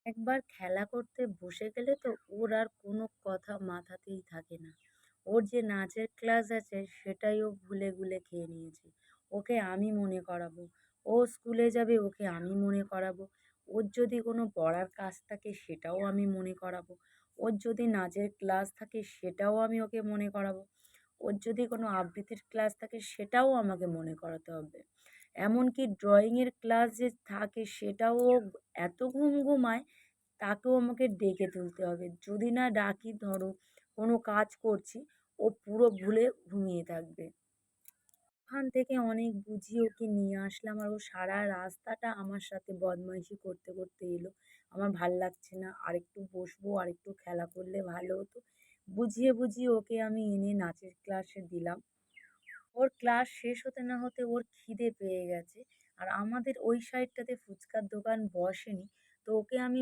একবার খেলা করতে বসে গেলে তো ওর আর কোনো কথা মাথাতেই থাকে না। ওর যে নাচের ক্লাস আছে সেটাই ও ভুলে গুলে খেয়ে নিয়েছে। ওকে আমি মনে করাবো। ও স্কুলে যাবে ওকে আমি মনে করাবো। ওর যদি কোনো পড়ার কাজ থাকে সেটাও আমি মনে করাবো। ওর যদি নাচের ক্লাস থাকে সেটাও আমি ওকে মনে করাবো। ওর যদি কোনো আবৃত্তির ক্লাস থাকে সেটাও আমাকে মনে করাতে হবে। এমনকি ড্রয়িংয়ের ক্লাস যে থাকে সেটাও ও এত ঘুমায় তাকেও আমাকে ডেকে তুলতে হবে। যদি না ডাকি ধরো কোনো কাজ করছি, ও পুরো ভুলে ঘুমিয়ে থাকবে। ওখান থেকে অনেক বুঝিয়ে ওকে নিয়ে আসলাম আর ও সারা রাস্তাটা আমার সাথে বদমাইশি করতে করতে এলো। আমার ভাল লাগছে না, আরেকটু বসবো, আরেকটু খেলা করলে ভালো হতো। বুঝিয়ে বুঝিয়ে ওকে আমি এনে নাচের ক্লাসে দিলাম। ওর ক্লাস শেষ হতে না হতে ওর খিদে পেয়ে গেছে। আর আমাদের ওই সাইডটাতে ফুচকার দোকান বসেনি। তো ওকে আমি